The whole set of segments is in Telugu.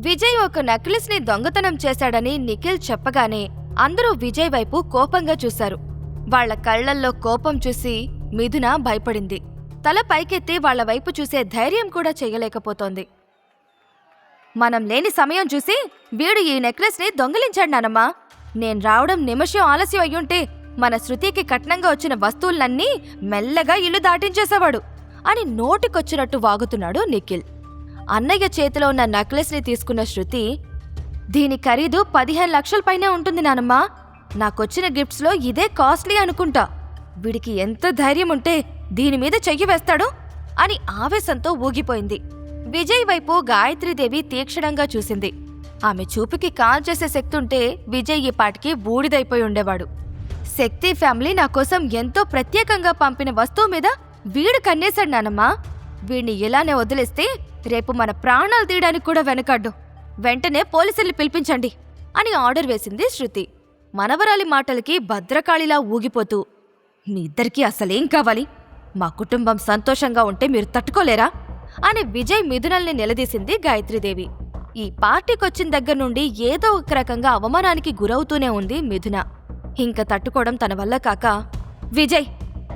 విజయ్ ఒక నెక్లెస్ ని దొంగతనం చేశాడని నిఖిల్ చెప్పగానే అందరూ విజయ్ వైపు కోపంగా చూశారు. వాళ్ల కళ్లల్లో కోపం చూసి మిథున భయపడింది. తల పైకెత్తి వాళ్ల వైపు చూసే ధైర్యం కూడా చెయ్యలేకపోతోంది. మనం లేని సమయం చూసి వీడు ఈ నెక్లెస్ ని దొంగిలించాడు నానమ్మా. నేను రావడం నిమిషం ఆలస్యం అయ్యుంటే మన శృతికి కట్నంగా వచ్చిన వస్తువులన్నీ మెల్లగా ఇల్లు దాటించేసేవాడు అని నోటికొచ్చినట్టు వాగుతున్నాడు నిఖిల్. అన్నయ్య చేతిలో ఉన్న నెక్లెస్ ని తీసుకున్న శృతి, దీని ఖరీదు 15 లక్షల పైనే ఉంటుంది నానమ్మా. నాకొచ్చిన గిఫ్ట్స్ లో ఇదే కాస్ట్లీ అనుకుంటా. వీడికి ఎంత ధైర్యం ఉంటే దీని మీద చెయ్యి వేస్తాడు అని ఆవేశంతో ఊగిపోయింది. విజయ్ వైపు గాయత్రీదేవి తీక్షణంగా చూసింది. ఆమె చూపుకి కాల్ చేసే శక్తి ఉంటే విజయ్ ఈ పాటికి బూడిదైపోయి ఉండేవాడు. శక్తి ఫ్యామిలీ నా కోసం ఎంతో ప్రత్యేకంగా పంపిన వస్తువు మీద వీడు కన్నేశాడు నానమ్మా. వీడిని ఇలానే వదిలేస్తే రేపు మన ప్రాణాలు తీయడానికి కూడా వెనకాడ్డు. వెంటనే పోలీసుల్ని పిలిపించండి అని ఆర్డర్ వేసింది శృతి. మనవరాలి మాటలకి భద్రకాళిలా ఊగిపోతూ, మీ ఇద్దరికీ అసలేం కావాలి? మా కుటుంబం సంతోషంగా ఉంటే మీరు తట్టుకోలేరా అని విజయ్ మిథునల్ని నిలదీసింది గాయత్రీదేవి. ఈ పార్టీకొచ్చిన దగ్గర నుండి ఏదో ఒక రకంగా అవమానానికి గురవుతూనే ఉంది మిథున. ఇంక తట్టుకోవడం తన వల్ల కాక, విజయ్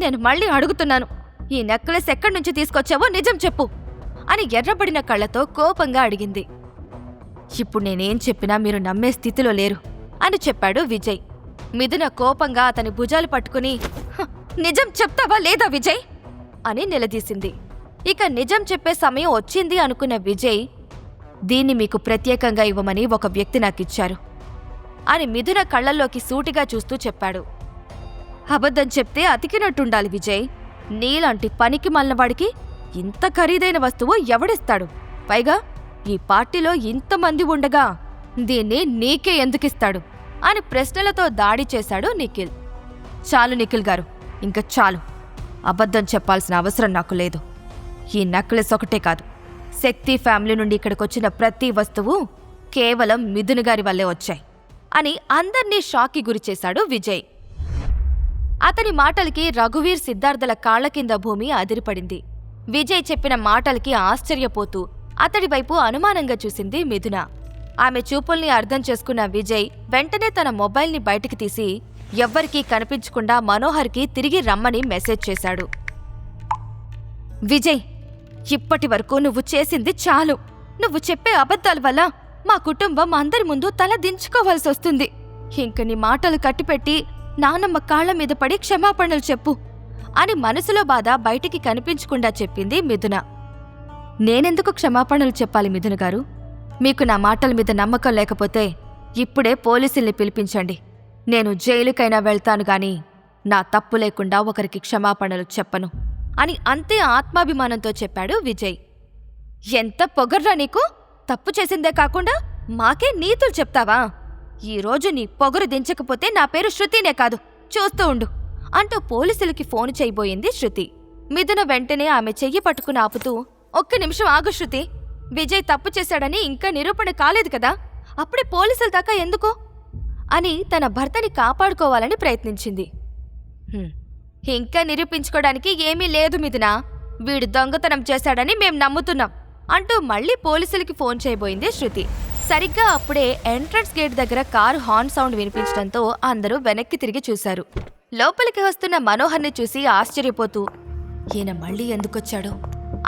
నేను మళ్ళీ అడుగుతున్నాను, ఈ నెక్లెస్ ఎక్కడి నుంచి తీసుకొచ్చావో నిజం చెప్పు అని ఎర్రబడిన కళ్లతో కోపంగా అడిగింది. ఇప్పుడు నేనేం చెప్పినా మీరు నమ్మే స్థితిలో లేరు అని చెప్పాడు విజయ్. మిథున కోపంగా అతని భుజాలు పట్టుకుని, నిజం చెప్తావా లేదా విజయ్ అని నిలదీసింది. ఇక నిజం చెప్పే సమయం వచ్చింది అనుకున్న విజయ్, దీన్ని మీకు ప్రత్యేకంగా ఇవ్వమని ఒక వ్యక్తి నాకిచ్చారు అని మిథున కళ్లల్లోకి సూటిగా చూస్తూ చెప్పాడు. అబద్ధం చెప్తే అతికినట్టుండాలి విజయ్. నీలాంటి పనికి మల్లవాడికి ఇంత ఖరీదైన వస్తువు ఎవడిస్తాడు? పైగా ఈ పార్టీలో ఇంతమంది ఉండగా దీన్ని నీకే ఎందుకిస్తాడు అని ప్రశ్నలతో దాడి చేశాడు నిఖిల్. చాలు నిఖిల్ గారు, ఇంక చాలు. అబద్ధం చెప్పాల్సిన అవసరం నాకు లేదు. ఈ నెక్లెస్ ఒకటే కాదు, శక్తి ఫ్యామిలీ నుండి ఇక్కడికొచ్చిన ప్రతి వస్తువు కేవలం మిథున్ గారి వల్లే వచ్చాయి అని అందర్నీ షాక్కి గురిచేశాడు విజయ్. అతని మాటలకి రఘువీర్, సిద్ధార్థల కాళ్ల కింద భూమి అదిరిపడింది. విజయ్ చెప్పిన మాటలకి ఆశ్చర్యపోతూ అతడి వైపు అనుమానంగా చూసింది మిథున. ఆమె చూపుల్ని అర్థం చేసుకున్న విజయ్ వెంటనే తన మొబైల్ని బయటికి తీసి ఎవ్వరికీ కనిపించకుండా మనోహర్కి తిరిగి రమ్మని మెసేజ్ చేశాడు. విజయ్, ఇప్పటి వరకు నువ్వు చేసింది చాలు. నువ్వు చెప్పే అబద్ధాల వల్ల మా కుటుంబం అందరి ముందు తల దించుకోవాల్సొస్తుంది. ఇంక నీ మాటలు కట్టిపెట్టి నానమ్మ కాళ్ల మీద పడి క్షమాపణలు చెప్పు అని మనసులో బాధ బయటికి కనిపించకుండా చెప్పింది మిథున. నేనెందుకు క్షమాపణలు చెప్పాలి మిథున గారు? మీకు నా మాటల మీద నమ్మకం లేకపోతే ఇప్పుడే పోలీసుల్ని పిలిపించండి. నేను జైలుకైనా వెళ్తాను గాని నా తప్పు లేకుండా ఒకరికి క్షమాపణలు చెప్పను అని అంతే ఆత్మాభిమానంతో చెప్పాడు విజయ్. ఎంత పొగర్రా నీకు! తప్పు చేసిందే కాకుండా మాకే నీతులు చెప్తావా? ఈరోజు నీ పొగరు దించకపోతే నా పేరు శృతినే కాదు, చూస్తూ ఉండు అంటూ పోలీసులకి ఫోన్ చేయబోయింది శృతి. మిథున వెంటనే ఆమె చెయ్యి పట్టుకుని ఆపుతూ, ఒక్క నిమిషం ఆగు శృతి. విజయ్ తప్పు చేశాడని ఇంకా నిరూపణ కాలేదు కదా, అప్పుడే పోలీసుల దాకా ఎందుకు అని తన భర్తని కాపాడుకోవాలని ప్రయత్నించింది. ఇంకా నిరూపించుకోవడానికి ఏమీ లేదు మిథున, వీడు దొంగతనం చేశాడని మేం నమ్ముతున్నాం అంటూ మళ్లీ పోలీసులకి ఫోన్ చేయబోయింది శృతి. సరిగ్గా అప్పుడే ఎంట్రన్స్ గేట్ దగ్గర కారు హార్న్ సౌండ్ వినిపించడంతో అందరూ వెనక్కి తిరిగి చూశారు. లోపలికి వస్తున్న మనోహర్ని చూసి ఆశ్చర్యపోతూ, ఈయన మళ్లీ ఎందుకొచ్చాడు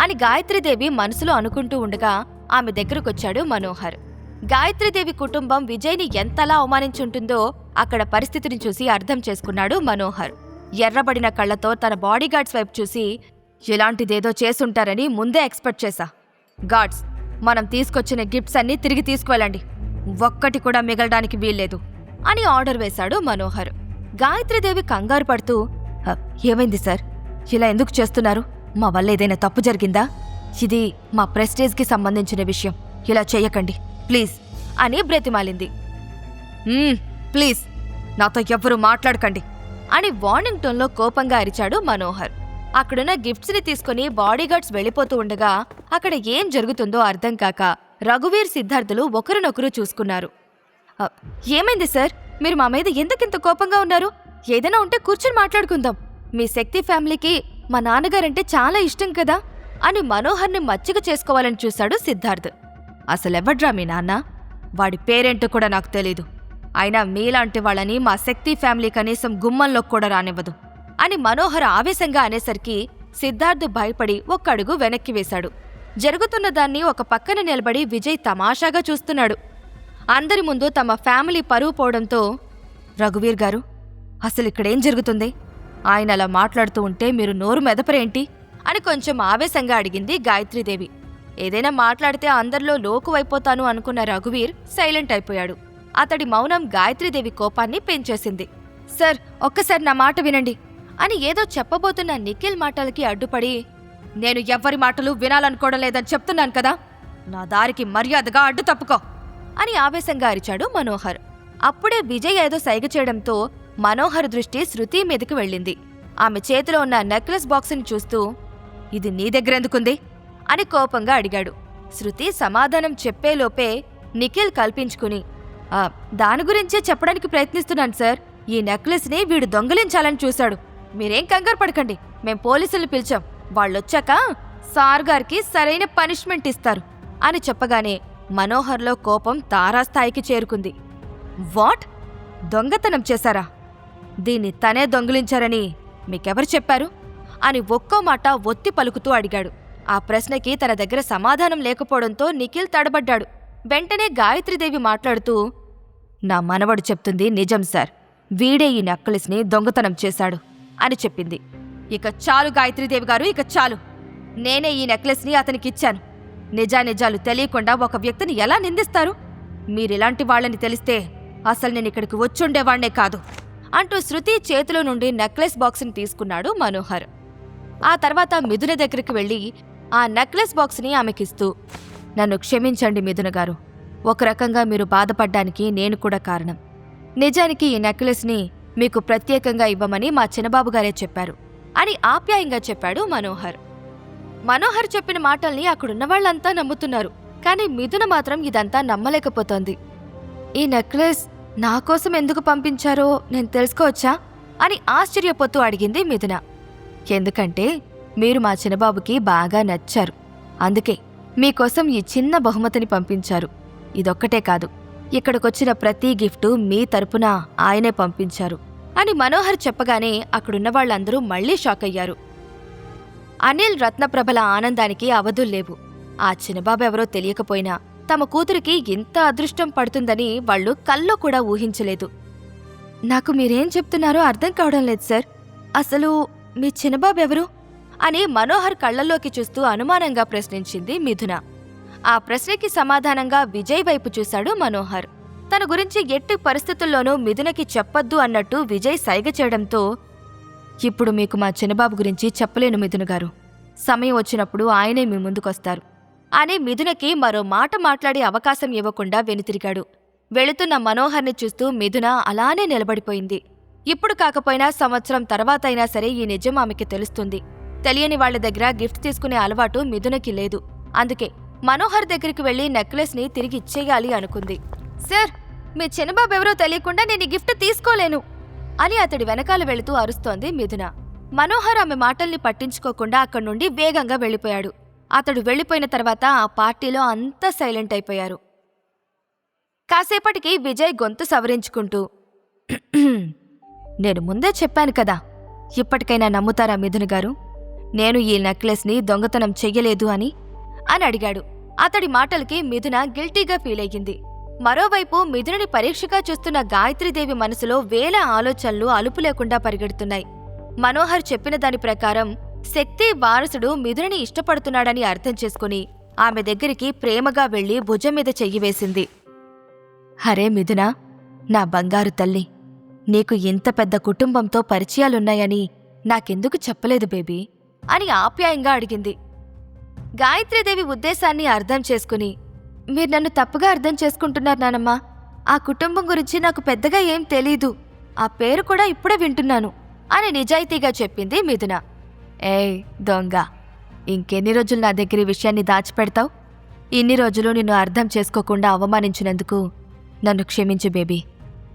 అని గాయత్రీదేవి మనసులో అనుకుంటూ ఉండగా ఆమె దగ్గరకొచ్చాడు మనోహర్. గాయత్రీదేవి కుటుంబం విజయ్ని ఎంతలా అవమానించుంటుందో అక్కడ పరిస్థితిని చూసి అర్థం చేసుకున్నాడు మనోహర్. ఎర్రబడిన కళ్లతో తన బాడీగార్డ్స్ వైపు చూసి, ఇలాంటిదేదో చేసుంటారని ముందే ఎక్స్పెక్ట్ చేశా. గార్డ్స్, మనం తీసుకొచ్చిన గిఫ్ట్స్ అన్నీ తిరిగి తీసుకువెళ్ళండి, ఒక్కటి కూడా మిగలడానికి వీల్లేదు అని ఆర్డర్ వేశాడు మనోహర్. గాయత్రీదేవి కంగారు పడుతూ, ఏమైంది సార్, ఇలా ఎందుకు చేస్తున్నారు? మా వల్ల ఏదైనా తప్పు జరిగిందా? ఇది మా ప్రెస్టేజ్కి సంబంధించిన విషయం, ఇలా చెయ్యకండి ప్లీజ్ అని బ్రతిమాలింది. ప్లీజ్ నాతో ఎవ్వరూ మాట్లాడకండి అని వార్నింగ్ టోన్లో కోపంగా అరిచాడు మనోహర్. అక్కడున్న గిఫ్ట్స్ని తీసుకుని బాడీగార్డ్స్ వెళ్ళిపోతూ ఉండగా అక్కడ ఏం జరుగుతుందో అర్థం కాక రఘువీర్, సిద్ధార్థులు ఒకరినొకరు చూసుకున్నారు. ఏమైంది సార్, మీరు మా మీద ఎందుకింత కోపంగా ఉన్నారు? ఏదైనా ఉంటే కూర్చొని మాట్లాడుకుందాం. మీ శక్తి ఫ్యామిలీకి మా నాన్నగారంటే చాలా ఇష్టం కదా అని మనోహర్ని మచ్చిక చేసుకోవాలని చూశాడు సిద్ధార్థ్. అసలెవడ్రా మీ నాన్న? వాడి పేరేంటో కూడా నాకు తెలీదు. అయినా మీలాంటి వాళ్ళని మా శక్తి ఫ్యామిలీ కనీసం గుమ్మంలోకి కూడా రానివ్వదు అని మనోహర్ ఆవేశంగా అనేసరికి సిద్ధార్థ్ భయపడి ఒక్కడుగు వెనక్కి వేశాడు. జరుగుతున్న దాన్ని ఒక పక్కన నిలబడి విజయ్ తమాషాగా చూస్తున్నాడు. అందరి ముందు తమ ఫ్యామిలీ పరువు పోవడంతో, రఘువీర్ గారు, అసలిక్కడేం జరుగుతుంది? ఆయన అలా మాట్లాడుతూ ఉంటే మీరు నోరు మెదపరేంటి అని కొంచెం ఆవేశంగా అడిగింది గాయత్రీదేవి. ఏదైనా మాట్లాడితే అందరిలో లోకువైపోతాను అనుకున్న రఘువీర్ సైలెంట్ అయిపోయాడు. అతడి మౌనం గాయత్రీదేవి కోపాన్ని పెంచేసింది. సార్, ఒక్కసారి నా మాట వినండి అని ఏదో చెప్పబోతున్న నిఖిల్ మాటలకి అడ్డుపడి, నేను ఎవ్వరి మాటలు వినాలనుకోవడం లేదని చెప్తున్నాను కదా, నా దారికి మర్యాదగా అడ్డు తప్పుకో అని ఆవేశంగా అరిచాడు మనోహర్. అప్పుడే విజయ్ ఏదో సైగ చేయడంతో మనోహర్ దృష్టి శృతి మీదకి వెళ్ళింది. ఆమె చేతిలో ఉన్న నెక్లెస్ బాక్స్ని చూస్తూ, ఇది నీ దగ్గరెందుకుంది అని కోపంగా అడిగాడు. శృతి సమాధానం చెప్పేలోపే నిఖిల్ కల్పించుకుని, దాని గురించే చెప్పడానికి ప్రయత్నిస్తున్నాను సార్. ఈ నెక్లెస్ని వీడు దొంగలించాలని చూశాడు. మీరేం కంగారు పడకండి, మేం పోలీసుల్ని పిలిచాం. వాళ్ళొచ్చాక సార్ గారికి సరైన పనిష్మెంట్ ఇస్తారు అని చెప్పగానే మనోహర్లో కోపం తారాస్థాయికి చేరుకుంది. వాట్? దొంగతనం చేశారా? దీన్ని తనే దొంగిలించారని మీకెవరు చెప్పారు అని ఒక్కో మాట ఒత్తి పలుకుతూ అడిగాడు. ఆ ప్రశ్నకి తన దగ్గర సమాధానం లేకపోవడంతో నిఖిల్ తడబడ్డాడు. వెంటనే గాయత్రీదేవి మాట్లాడుతూ, నా మనవడు చెప్తుంది నిజం సార్. వీడే ఈ నెక్లెస్ని దొంగతనం చేశాడు అని చెప్పింది. ఇక చాలు గాయత్రీదేవి గారు, ఇక చాలు. నేనే ఈ నెక్లెస్ని అతనికిచ్చాను. నిజానిజాలు తెలియకుండా ఒక వ్యక్తిని ఎలా నిందిస్తారు? మీరిలాంటి వాళ్ళని తెలిస్తే అసలు నేనిక్కడికి వచ్చుండేవాణ్ణే కాదు అంటూ శృతి చేతిలో నుండి నెక్లెస్ బాక్స్ని తీసుకున్నాడు మనోహర్. ఆ తర్వాత మిథున దగ్గరికి వెళ్ళి ఆ నెక్లెస్ బాక్స్ని ఆమెకిస్తూ, నన్ను క్షమించండి మిథున గారు. ఒక రకంగా మీరు బాధపడ్డానికి నేను కూడా కారణం. నిజానికి ఈ నెక్లెస్ని మీకు ప్రత్యేకంగా ఇవ్వమని మా చిన్నబాబుగారే చెప్పారు అని ఆప్యాయంగా చెప్పాడు మనోహర్. మనోహర్ చెప్పిన మాటల్ని అక్కడున్న వాళ్ళంతా నమ్ముతున్నారు. కానీ మిథున మాత్రం ఇదంతా నమ్మలేకపోతోంది. ఈ నెక్లెస్ నా కోసం ఎందుకు పంపించారో నేను తెలుసుకోవచ్చా అని ఆశ్చర్యపోతూ అడిగింది మిథున. ఎందుకంటే మీరు మా చిన్నబాబుకి బాగా నచ్చారు, అందుకే మీకోసం ఈ చిన్న బహుమతిని పంపించారు. ఇదొక్కటే కాదు, ఇక్కడికొచ్చిన ప్రతి గిఫ్టు మీ తరపున ఆయనే పంపించారు అని మనోహర్ చెప్పగానే అక్కడున్న వాళ్ళందరూ మళ్లీ షాక్ అయ్యారు. అనిల్, రత్నప్రభల ఆనందానికి అవధుల్లేవు. ఆ చిన్నబాబెవరో తెలియకపోయినా తమ కూతురికి ఇంత అదృష్టం పడుతుందని వాళ్లు కల్లో కూడా ఊహించలేదు. నాకు మీరేం చెప్తున్నారో అర్థం కావడం లేదు సార్. అసలు మీ చిన్నబాబెవరు అని మనోహర్ కళ్లల్లోకి చూస్తూ అనుమానంగా ప్రశ్నించింది మిథున. ఆ ప్రశ్నకి సమాధానంగా విజయ్ వైపు చూశాడు మనోహర్. తన గురించి ఎట్టి పరిస్థితుల్లోనూ మిథునకి చెప్పొద్దు అన్నట్టు విజయ్ సైగ చేయడంతో, ఇప్పుడు మీకు మా చిన్నబాబు గురించి చెప్పలేను మిథున గారు. సమయం వచ్చినప్పుడు ఆయనే మీ ముందుకొస్తారు అని మిథునకి మరో మాట మాట్లాడే అవకాశం ఇవ్వకుండా వెనుతిరిగాడు. వెళుతున్న మనోహర్ని చూస్తూ మిథున అలానే నిలబడిపోయింది. ఇప్పుడు కాకపోయినా సంవత్సరం తర్వాతైనా సరే ఈ నిజం ఆమెకి తెలుస్తుంది. తెలియని వాళ్ల దగ్గర గిఫ్ట్ తీసుకునే అలవాటు మిథునకి లేదు. అందుకే మనోహర్ దగ్గరికి వెళ్లి నెక్లెస్ని తిరిగి ఇచ్చేయాలి అనుకుంది. సార్, మీ చిన్నబాబెవరో తెలియకుండా నేను ఈ గిఫ్ట్ తీసుకోలేను అని అతడి వెనకాల వెళుతూ అరుస్తోంది మిథున. మనోహర్ ఆమె మాటల్ని పట్టించుకోకుండా అక్కడి నుండి వేగంగా వెళ్లిపోయాడు. అతడు వెళ్లిపోయిన తర్వాత ఆ పార్టీలో అంతా సైలెంట్ అయిపోయారు. కాసేపటికి విజయ్ గొంతు సవరించుకుంటూ, నేను ముందే చెప్పాను కదా, ఇప్పటికైనా నమ్ముతారా మిథున గారు? నేను ఈ నెక్లెస్ని దొంగతనం చెయ్యలేదు అని అడిగాడు. అతడి మాటలకి మిథున గిల్టీగా ఫీల్ అయ్యింది. మరోవైపు మిథునని పరీక్షగా చూస్తున్న గాయత్రీదేవి మనసులో వేల ఆలోచనలు అలుపు లేకుండా పరిగెడుతున్నాయి. మనోహర్ చెప్పిన దాని ప్రకారం శక్తి వారసుడు మిథునని ఇష్టపడుతున్నాడని అర్థం చేసుకుని ఆమె దగ్గరికి ప్రేమగా వెళ్లి భుజం మీద చెయ్యి వేసింది. హరే మిథున, నా బంగారు తల్లి, నీకు ఇంత పెద్ద కుటుంబంతో పరిచయాలున్నాయని నాకెందుకు చెప్పలేదు బేబీ అని ఆప్యాయంగా అడిగింది. గాయత్రీదేవి ఉద్దేశాన్ని అర్థం చేసుకుని, మీరు నన్ను తప్పుగా అర్థం చేసుకుంటున్నారు నానమ్మా. ఆ కుటుంబం గురించి నాకు పెద్దగా ఏం తెలీదు. ఆ పేరు కూడా ఇప్పుడే వింటున్నాను అని నిజాయితీగా చెప్పింది మిథున. ఏయ్ దొంగ, ఇంకెన్ని రోజులు నా దగ్గర ఈ విషయాన్ని దాచిపెడతావు? ఇన్ని రోజులు నిన్ను అర్థం చేసుకోకుండా అవమానించినందుకు నన్ను క్షమించు బేబీ.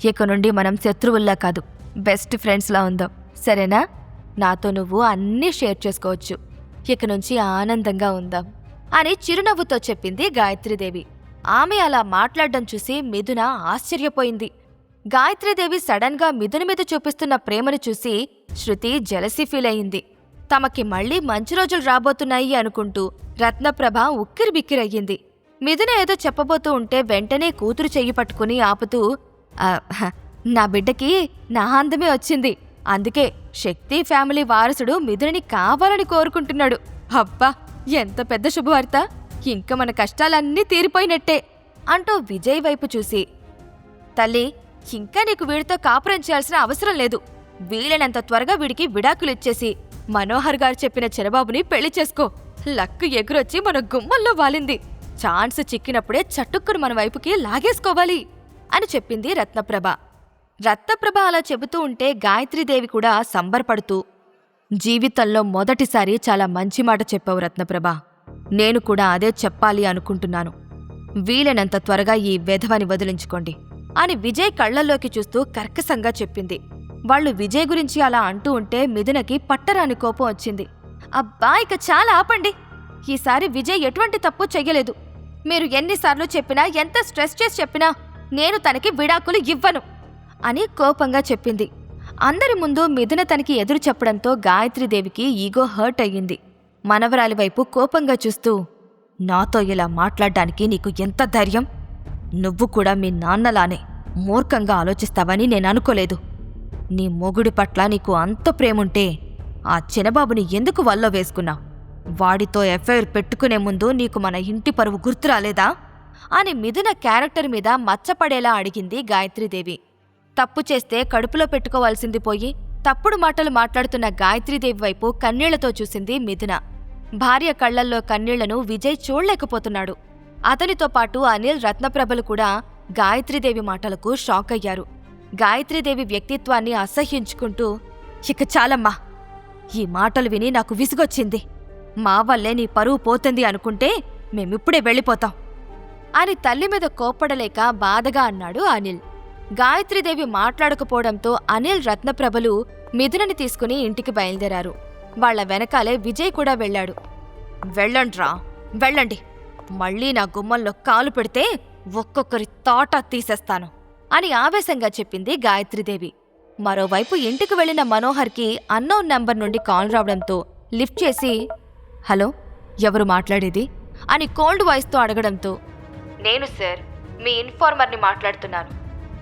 ఇక నుండి మనం శత్రువుల్లా కాదు, బెస్ట్ ఫ్రెండ్స్లా ఉందాం, సరేనా? నాతో నువ్వు అన్నీ షేర్ చేసుకోవచ్చు. ఇక నుంచి ఆనందంగా ఉందాం అని చిరునవ్వుతో చెప్పింది గాయత్రీదేవి. ఆమె అలా మాట్లాడడం చూసి మిథున ఆశ్చర్యపోయింది. గాయత్రీదేవి సడన్ గా మిథున మీద చూపిస్తున్న ప్రేమను చూసి శృతి జెలసీ ఫీల్ అయింది. తమకి మళ్లీ మంచి రోజులు రాబోతున్నాయి అనుకుంటూ రత్నప్రభ ఉక్కిరిబిక్కిరయ్యింది. మిథున ఏదో చెప్పబోతూ ఉంటే వెంటనే కూతురు చెయ్యి పట్టుకుని ఆపుతూ, నా బిడ్డకి నా అందమే వచ్చింది, అందుకే శక్తి ఫ్యామిలీ వారసుడు మిథునని కావాలని కోరుకుంటున్నాడు. అబ్బా, ఎంత పెద్ద శుభవార్త! ఇంక మన కష్టాలన్నీ తీరిపోయినట్టే అంటూ విజయ్ వైపు చూసి, తల్లి, ఇంకా నీకు వీడితో కాపురం చేయాల్సిన అవసరం లేదు. వీలైనంత త్వరగా వీడికి విడాకులిచ్చేసి మనోహర్ గారు చెప్పిన చిరబాబుని పెళ్లి చేసుకో. లక్కు ఎగురొచ్చి మన గుమ్మల్లో వాలింది. ఛాన్స్ చిక్కినప్పుడే చటుక్కును మన వైపుకి లాగేసుకోవాలి అని చెప్పింది రత్నప్రభ. రత్నప్రభ అలా చెబుతూ ఉంటే గాయత్రీదేవి కూడా సంబరపడుతూ, జీవితంలో మొదటిసారి చాలా మంచి మాట చెప్పావు రత్నప్రభ. నేను కూడా అదే చెప్పాలి అనుకుంటున్నాను. వీలైనంత త్వరగా ఈ వెధవని వదిలించుకోండి అని విజయ్ కళ్లల్లోకి చూస్తూ కర్కశంగా చెప్పింది. వాళ్లు విజయ్ గురించి అలా అంటూ ఉంటే మిథునకి పట్టరాని కోపం వచ్చింది. అబ్బా, ఇక చాలా ఆపండి. ఈసారి విజయ్ ఎటువంటి తప్పు చెయ్యలేదు. మీరు ఎన్నిసార్లు చెప్పినా, ఎంత స్ట్రెస్ చేసి చెప్పినా నేను తనకి విడాకులు ఇవ్వను అని కోపంగా చెప్పింది. అందరి ముందు మిథున తనకి ఎదురు చెప్పడంతో గాయత్రీదేవికి ఈగో హర్ట్ అయ్యింది. మనవరాలి వైపు కోపంగా చూస్తూ, నాతో ఇలా మాట్లాడ్డానికి నీకు ఎంత ధైర్యం? నువ్వు కూడా మీ నాన్నలానే మూర్ఖంగా ఆలోచిస్తావని నేను అనుకోలేదు. నీ మొగుడి పట్ల నీకు అంత ప్రేముంటే ఆ చిన్నబాబుని ఎందుకు వల్లో వేసుకున్నావు? వాడితో ఎఫ్ఐఆర్ పెట్టుకునే ముందు నీకు మన ఇంటి పరువు గుర్తురాలేదా అని మిథున క్యారెక్టర్ మీద మచ్చపడేలా అడిగింది గాయత్రీదేవి. తప్పు చేస్తే కడుపులో పెట్టుకోవాల్సింది పోయి తప్పుడు మాటలు మాట్లాడుతున్న గాయత్రీదేవి వైపు కన్నీళ్లతో చూసింది మిథున. భార్య కళ్లల్లో కన్నీళ్లను విజయ్ చూడలేకపోతున్నాడు. అతనితో పాటు అనిల్, రత్నప్రభలు కూడా గాయత్రీదేవి మాటలకు షాక్ అయ్యారు. గాయత్రీదేవి వ్యక్తిత్వాన్ని అసహ్యించుకుంటూ, ఇక చాలమ్మా, ఈ మాటలు విని నాకు విసుగొచ్చింది. మా వల్లే నీ పరువు పోతుంది అనుకుంటే మేమిప్పుడే వెళ్ళిపోతాం అని తల్లి మీద కోప్పడలేక బాధగా అన్నాడు అనిల్. గాయత్రీదేవి మాట్లాడకపోవడంతో అనిల్, రత్నప్రభలు మిథునని తీసుకుని ఇంటికి బయలుదేరారు. వాళ్ల వెనకాలే విజయ్ కూడా వెళ్ళాడు. వెళ్ళండ్రా, వెళ్ళండి. మళ్లీ నా గుమ్మంలో కాలు పెడితే ఒక్కొక్కరి తోట తీసేస్తాను అని ఆవేశంగా చెప్పింది గాయత్రీదేవి. మరోవైపు ఇంటికి వెళ్లిన మనోహర్కి అన్నోన్ నంబర్ నుండి కాల్ రావడంతో లిఫ్ట్ చేసి, హలో, ఎవరు మాట్లాడేది అని కోల్డ్ వాయిస్తో అడగడంతో, నేను సార్, మీ ఇన్ఫార్మర్ని మాట్లాడుతున్నాను.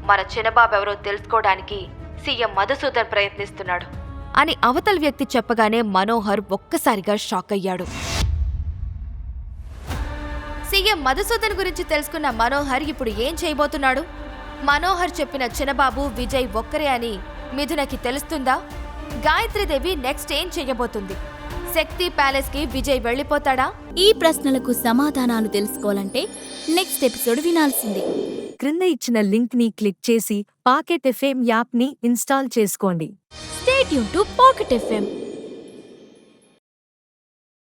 మన చిన్నబాబెవరో తెలుసుకోవడానికి సీఎం మధుసూదన్ ప్రయత్నిస్తున్నాడు అని అవతల వ్యక్తి చెప్పగానే మనోహర్ ఒక్కసారిగా షాక్ అయ్యాడు. సీఎం మధుసూదన్ గురించి తెలుసుకున్న మనోహర్ ఇప్పుడు ఏం చేయబోతున్నాడు? మనోహర్ చెప్పిన చిన్నబాబు, విజయ్ ఒక్కరే అని మిథునకి తెలుస్తుందా? గాయత్రీదేవి నెక్స్ట్ ఏం చెయ్యబోతుంది? శక్తి ప్యాలెస్కి విజయ్ వెళ్ళిపోతాడా? ఈ ప్రశ్నలకు సమాధానాలు తెలుసుకోవాలంటే నెక్స్ట్ ఎపిసోడ్ వినాల్సిందే. క్రింద ఇచ్చిన లింక్ ని క్లిక్ చేసి పాకెట్ ఎఫ్ఎం యాప్ ని ఇన్స్టాల్ చేసుకోండి. Stay tune to pocket FM.